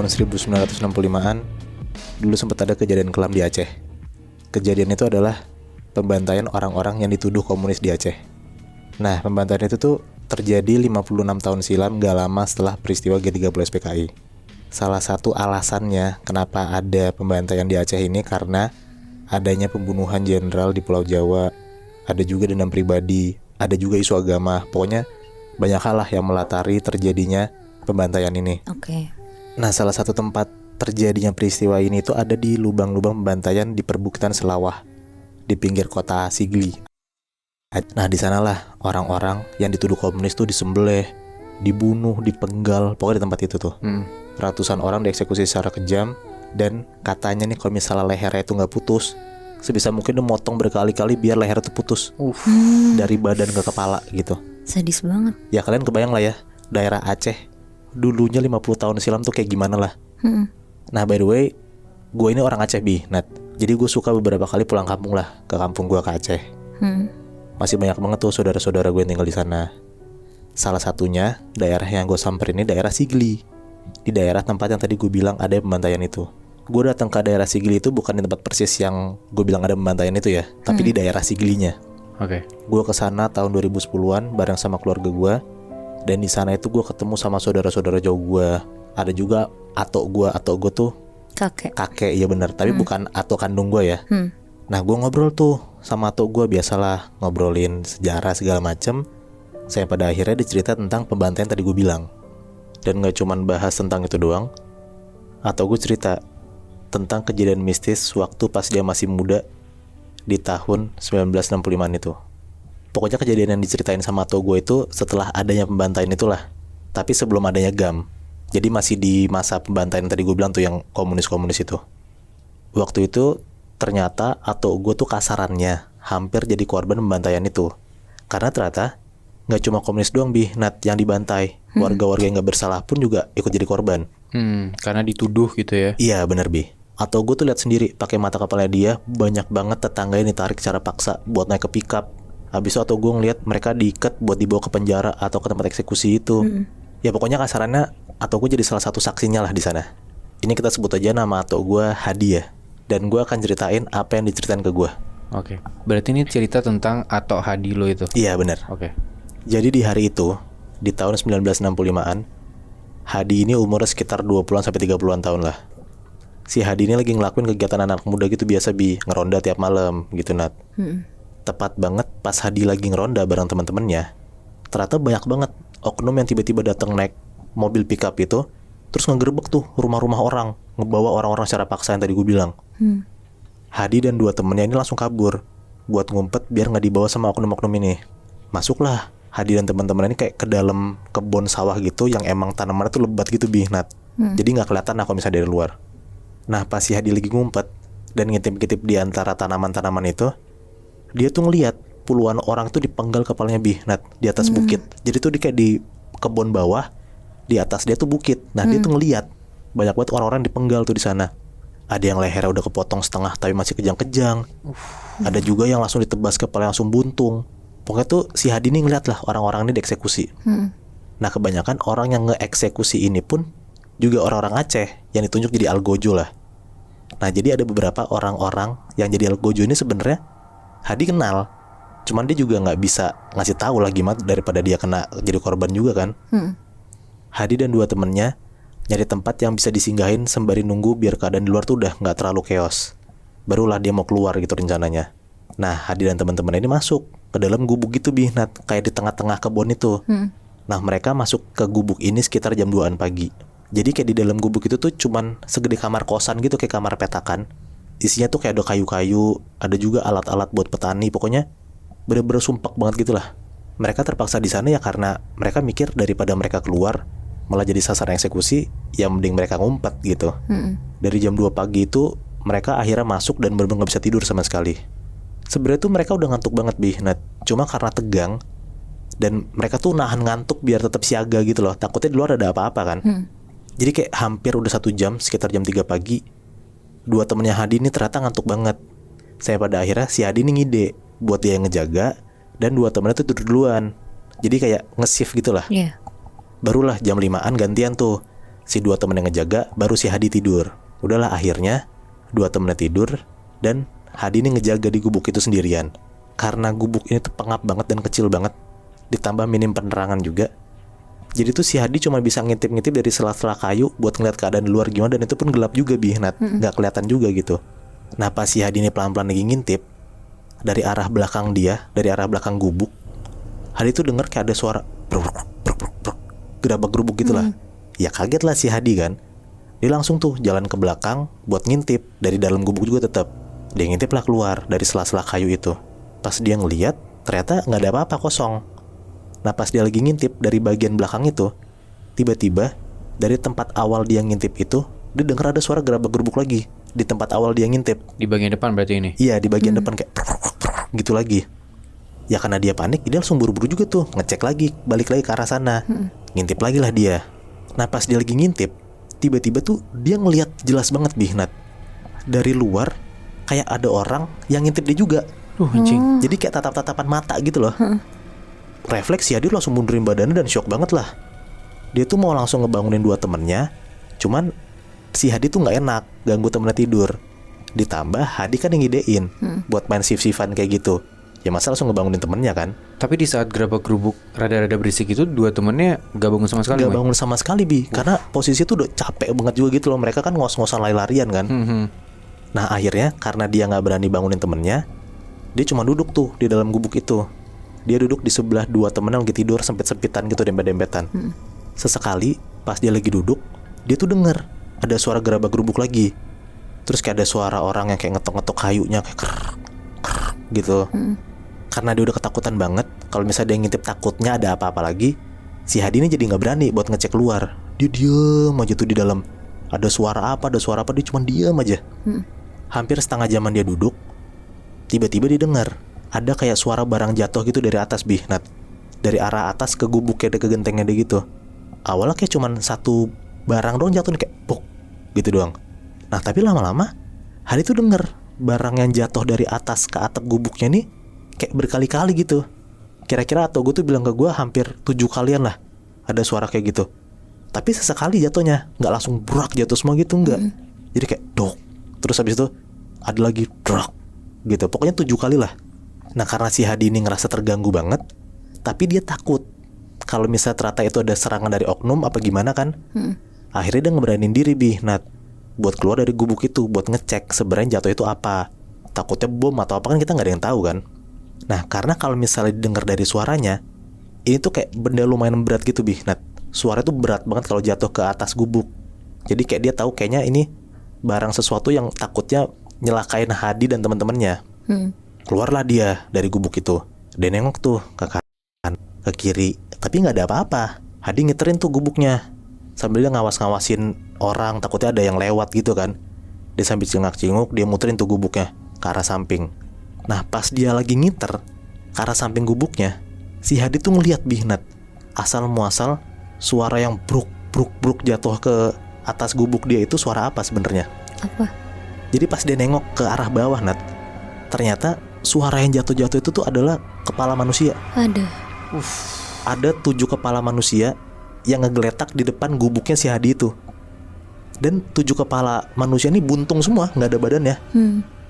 tahun 1965-an, dulu sempat ada kejadian kelam di Aceh. Kejadian itu adalah pembantaian orang-orang yang dituduh komunis di Aceh. Nah, pembantaian itu tuh terjadi 56 tahun silam, gak lama setelah peristiwa G30 SPKI. Salah satu alasannya kenapa ada pembantaian di Aceh ini karena adanya pembunuhan jenderal di Pulau Jawa, ada juga dendam pribadi, ada juga isu agama. Pokoknya banyak hal lah yang melatari terjadinya pembantaian ini. Oke. Nah, salah satu tempat terjadinya peristiwa ini itu ada di lubang-lubang pembantaian di perbukitan Selawah, di pinggir kota Sigli. Nah, di sanalah orang-orang yang dituduh komunis tuh disembelih, dibunuh, dipenggal, pokoknya di tempat itu tuh. Ratusan orang dieksekusi secara kejam, dan katanya nih kalau misalnya lehernya itu nggak putus, sebisa mungkin dia motong berkali-kali biar leher itu putus dari badan ke kepala gitu. Sadis banget. Ya kalian kebayang lah ya, daerah Aceh dulunya 50 tahun silam tuh kayak gimana lah. Nah, by the way, gue ini orang Aceh, Bi, Nat. Jadi gue suka beberapa kali pulang kampung lah, ke kampung gue ke Aceh. Masih banyak banget tuh saudara-saudara gue yang tinggal di sana. Salah satunya daerah yang gue samperin ini daerah Sigli, di daerah tempat yang tadi gue bilang ada pembantaian itu. Gue datang ke daerah Sigli itu bukan di tempat persis yang gue bilang ada pembantaian itu ya, tapi di daerah Siglinya. Oke. Gue kesana tahun 2010-an bareng sama keluarga gue, dan di sana itu gue ketemu sama saudara-saudara jauh gue. Ada juga atok gue tuh kakek, iya benar, tapi bukan atok kandung gue ya. Nah, gue ngobrol tuh sama atok gue, biasalah ngobrolin sejarah segala macem. Saya pada akhirnya dicerita tentang pembantaian tadi gue bilang. Dan gak cuman bahas tentang itu doang, atau gue cerita tentang kejadian mistis waktu pas dia masih muda di tahun 1965an itu. Pokoknya kejadian yang diceritain sama atok gue itu setelah adanya pembantaian itulah, tapi sebelum adanya GAM. Jadi masih di masa pembantaian tadi gue bilang tuh, yang komunis-komunis itu. Waktu itu ternyata atok gue tuh kasarannya hampir jadi korban pembantaian itu. Karena ternyata gak cuma komunis doang, Bi, Nat, yang dibantai. Warga-warga yang gak bersalah pun juga ikut jadi korban. Karena dituduh gitu ya. Iya bener, Bi. Atau gue tuh lihat sendiri pakai mata kepalanya dia, banyak banget tetangga yang ditarik secara paksa buat naik ke pickup. Habis itu atau gue ngeliat mereka diikat buat dibawa ke penjara atau ke tempat eksekusi itu. Ya pokoknya kasarannya atau gue jadi salah satu saksinya lah di sana. Ini kita sebut aja nama atau gue Hadi ya. Dan gue akan ceritain apa yang diceritain ke gue. Oke. Berarti ini cerita tentang Atok Hadi lo itu. Iya bener. Oke. Jadi di hari itu, di tahun 1965an, Hadi ini umurnya sekitar 20-an sampai 30-an tahun lah. Si Hadi ini lagi ngelakuin kegiatan anak muda gitu biasa, Bi, ngeronda tiap malam gitu, Nat. Tepat banget pas Hadi lagi ngeronda bareng teman-temannya, ternyata banyak banget oknum yang tiba-tiba datang naik mobil pickup itu, terus ngegerebek tuh rumah-rumah orang, ngebawa orang-orang secara paksa yang tadi gue bilang. Hadi dan dua temennya ini langsung kabur buat ngumpet biar nggak dibawa sama oknum-oknum ini. Masuklah Hadi dan teman-teman ini kayak ke dalam kebun sawah gitu yang emang tanamannya tuh lebat gitu, Bi, Nat. Jadi nggak kelihatan lah kalau misalnya dari luar. Nah, pas si Hadi lagi ngumpet dan ngintip-ngintip di antara tanaman-tanaman itu, dia tuh ngelihat puluhan orang tuh dipenggal kepalanya, Bi, Nat, di atas bukit. Jadi tuh dia kayak di kebun bawah, di atas dia tuh bukit. Nah, dia tuh ngelihat banyak banget orang-orang dipenggal tuh di sana. Ada yang lehernya udah kepotong setengah tapi masih kejang-kejang. Ada juga yang langsung ditebas kepala langsung buntung. Pokoknya tuh si Hadi ini ngeliat lah orang-orang ini dieksekusi. Nah, kebanyakan orang yang ngeeksekusi ini pun juga orang-orang Aceh yang ditunjuk jadi algojo lah. Nah, jadi ada beberapa orang-orang yang jadi algojo ini sebenarnya Hadi kenal, cuman dia juga nggak bisa ngasih tahu lah gimana daripada dia kena jadi korban juga kan. Hadi dan dua temennya nyari tempat yang bisa disinggahin sembari nunggu biar keadaan di luar tuh udah nggak terlalu chaos. Barulah dia mau keluar gitu rencananya. Nah, Hadi dan teman-teman ini masuk ke dalam gubuk gitu, Bi, Nat, kayak di tengah-tengah kebun itu. Nah, mereka masuk ke gubuk ini sekitar jam 2-an pagi. Jadi kayak di dalam gubuk itu tuh cuman segede kamar kosan gitu, kayak kamar petakan. Isinya tuh kayak ada kayu-kayu, ada juga alat-alat buat petani. Pokoknya bener-bener sumpek banget gitu lah. Mereka terpaksa di sana ya karena mereka mikir daripada mereka keluar malah jadi sasaran eksekusi, ya mending mereka ngumpet gitu. Dari jam 2 pagi itu mereka akhirnya masuk dan bener-bener gak bisa tidur sama sekali. Sebenarnya tuh mereka udah ngantuk banget, Bi, Nat. Cuma karena tegang dan mereka tuh nahan ngantuk biar tetap siaga gitu loh. Takutnya di luar ada apa-apa kan. Jadi kayak hampir udah 1 jam, sekitar jam 3 pagi, dua temennya Hadi ini ternyata ngantuk banget. Saya pada akhirnya si Hadi ini ngide buat dia yang ngejaga, dan dua temennya tuh tidur duluan. Jadi kayak nge-shift gitu lah. Barulah jam 5-an gantian tuh Si dua temen yang ngejaga, baru si Hadi tidur. Udahlah akhirnya dua temennya tidur dan Hadi ini ngejaga di gubuk itu sendirian. Karena gubuk ini tuh pengap banget dan kecil banget, ditambah minim penerangan juga. Jadi tuh si Hadi cuma bisa ngintip-ngintip dari sela-sela kayu buat ngeliat keadaan di luar gimana, dan itu pun gelap juga Nat, nggak kelihatan juga gitu. Nah pas si Hadi ini pelan-pelan lagi ngintip, dari arah belakang dia, dari arah belakang gubuk, Hadi tuh denger kayak ada suara bruk, bruk, bruk, bruk, gerabak gerubuk gitulah. Ya kaget lah si Hadi kan. Dia langsung tuh jalan ke belakang buat ngintip. Dari dalam gubuk juga tetap. Dia ngintip lah keluar dari sela-sela kayu itu. Pas dia ngeliat, ternyata nggak ada apa-apa, kosong. Nah pas dia lagi ngintip dari bagian belakang itu, tiba-tiba dari tempat awal dia ngintip itu, dia denger ada suara gerabak gerubuk lagi di tempat awal dia ngintip. Di bagian depan berarti ini? Iya, di bagian depan kayak gitu lagi. Ya karena dia panik, dia langsung buru-buru juga tuh ngecek lagi, balik lagi ke arah sana. Ngintip lagi lah dia. Nah pas dia lagi ngintip, tiba-tiba tuh dia ngelihat jelas banget Nat, dari luar kayak ada orang yang ngintip dia juga. Anjing. Jadi kayak tatap-tatapan mata gitu loh. Refleks ya, dia langsung mundurin badannya dan shock banget lah. Dia tuh mau langsung ngebangunin dua temennya, cuman si Hadi tuh nggak enak ganggu temennya tidur. Ditambah Hadi kan yang ngidein buat main sif-sifan kayak gitu. Ya masa langsung ngebangunin temennya kan. Tapi di saat gerabak gerubuk rada-rada berisik itu, dua temennya gak bangun sama sekali? Gak bangun sama sekali karena posisi tuh udah capek banget juga gitu loh. Mereka kan ngos-ngosan lari-larian kan. Nah akhirnya karena dia gak berani bangunin temennya, dia cuma duduk tuh di dalam gubuk itu. Dia duduk di sebelah dua temennya lagi tidur sempit-sempitan gitu, dempet-dempetan. Sesekali pas dia lagi duduk, dia tuh denger ada suara gerabak gerubuk lagi. Terus kayak ada suara orang yang kayak ngetok-ngetok kayunya kayak krrr, krrr, gitu. Karena dia udah ketakutan banget, kalau misalnya dia ngintip takutnya ada apa-apa lagi, si Hadi ini jadi nggak berani buat ngecek keluar. Dia diem aja tuh di dalam. Ada suara apa, dia cuma diem aja. Hampir setengah jaman dia duduk, tiba-tiba dia dengar ada kayak suara barang jatuh gitu dari atas Nat. Dari arah atas ke gubuk kayak ke gentengnya dia gitu. Awalnya kayak cuman satu barang doang jatuh nih, kayak puk gitu doang. Nah tapi lama-lama Hadi tuh denger barang yang jatuh dari atas ke atap gubuknya nih kayak berkali-kali gitu. Kira-kira atau gue tuh bilang ke gue hampir 7 kalian lah ada suara kayak gitu. Tapi sesekali jatuhnya, gak langsung brak jatuh semua gitu, enggak. Jadi kayak dok. Terus habis itu ada lagi brak gitu. Pokoknya 7 kali lah. Nah karena si Hadi ini ngerasa terganggu banget, tapi dia takut kalau misalnya ternyata itu ada serangan dari oknum apa gimana kan. Akhirnya dia ngeberanin diri Nat, buat keluar dari gubuk itu, buat ngecek sebenarnya jatuh itu apa. Takutnya bom atau apa kan, kita gak ada yang tahu kan. Nah karena kalau misalnya didengar dari suaranya, ini tuh kayak benda lumayan berat gitu Nat. Suara tuh berat banget kalau jatuh ke atas gubuk. Jadi kayak dia tahu kayaknya ini barang sesuatu yang takutnya nyelakain Hadi dan teman-temannya. Keluarlah dia dari gubuk itu. Dia nengok tuh ke kanan, ke kiri, tapi nggak ada apa-apa. Hadi ngiterin tuh gubuknya sambil dia ngawas-ngawasin orang, takutnya ada yang lewat gitu kan. Dia sambil cengak-cenguk, dia muterin tuh gubuknya ke arah samping. Nah pas dia lagi ngiter ke arah samping gubuknya, si Hadi tuh ngeliat Nat, asal muasal suara yang bruk bruk bruk jatuh ke atas gubuk dia itu suara apa sebenarnya? Apa? Jadi pas dia nengok ke arah bawah Nat, ternyata suara yang jatuh-jatuh itu tuh adalah kepala manusia. Ada 7 kepala manusia yang ngegeletak di depan gubuknya si Hadi itu. Dan 7 kepala manusia ini buntung semua, gak ada badannya.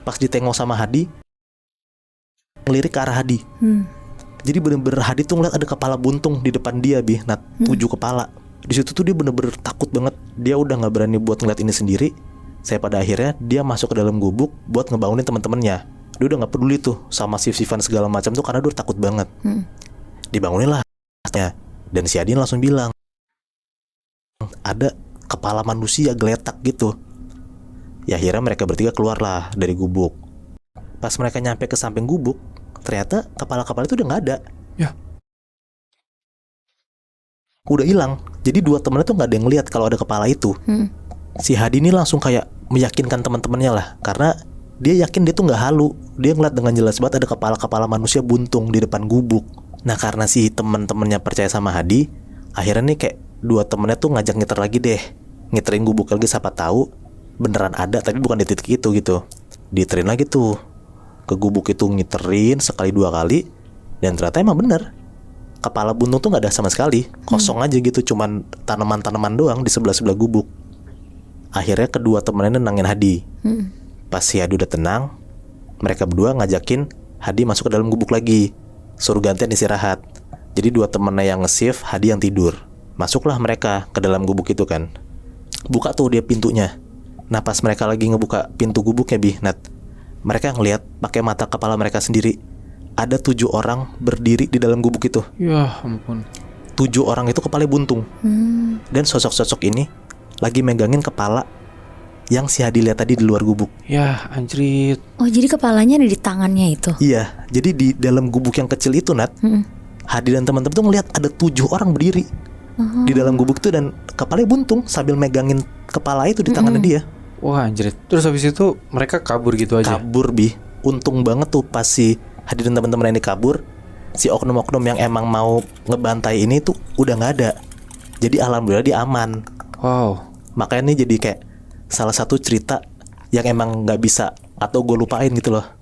Pas ditengok sama Hadi, ngelirik ke arah Hadi. Jadi bener-bener Hadi tuh ngeliat ada kepala buntung di depan dia Nat, 7 kepala. Di situ tuh dia bener-bener takut banget. Dia udah gak berani buat ngeliat ini sendiri. Saya pada akhirnya dia masuk ke dalam gubuk buat ngebangunin teman-temannya. Dia udah gak peduli tuh sama sif-sifan segala macam tuh karena dia udah takut banget. Dibangunin lah. Dan si Hadi langsung bilang, ada kepala manusia geletak gitu. Ya akhirnya mereka bertiga keluar lah dari gubuk. Pas mereka nyampe ke samping gubuk, ternyata kepala-kepala itu udah gak ada. Ya. Udah hilang. Jadi dua temennya tuh gak ada yang ngeliat kalau ada kepala itu. Si Hadi ini langsung kayak meyakinkan teman-temannya lah, karena dia yakin dia tuh gak halu. Dia ngeliat dengan jelas banget ada kepala-kepala manusia buntung di depan gubuk. Nah karena si teman-temannya percaya sama Hadi, akhirnya nih kayak dua temennya tuh ngajak ngiter lagi deh, ngiterin gubuk lagi, siapa tahu beneran ada tapi bukan di titik itu gitu. Diterin lagi tuh ke gubuk itu, ngiterin sekali 2 kali, dan ternyata emang bener kepala buntung tuh nggak ada sama sekali, kosong aja gitu, cuman tanaman-tanaman doang di sebelah-sebelah gubuk. Akhirnya kedua temennya nenangin Hadi. Pas si Hadi udah tenang, mereka berdua ngajakin Hadi masuk ke dalam gubuk lagi, suruh gantian istirahat. Jadi dua temennya yang nge-shift, Hadi yang tidur. Masuklah mereka ke dalam gubuk itu kan. Buka tuh dia pintunya. Nah pas mereka lagi ngebuka pintu gubuknya Nat, mereka ngelihat pakai mata kepala mereka sendiri, ada 7 orang berdiri di dalam gubuk itu. Ya ampun. 7 orang itu kepalanya buntung. Dan sosok-sosok ini lagi megangin kepala yang si Hadi lihat tadi di luar gubuk. Ya anjrit. Oh jadi kepalanya ada di tangannya itu. Iya, jadi di dalam gubuk yang kecil itu Nat, Hadi dan teman-teman tuh ngelihat ada 7 orang berdiri di dalam gubuk itu dan kepalanya buntung sambil megangin kepala itu di tangannya dia. Wah anjrit. Terus habis itu mereka kabur gitu aja. Kabur Untung banget tuh pas si Hadi dan teman-teman ini kabur, si oknum-oknum yang emang mau ngebantai ini tuh udah nggak ada. Jadi alhamdulillah dia aman. Wow. Makanya ini jadi kayak salah satu cerita yang emang nggak bisa atau gue lupain gitu loh.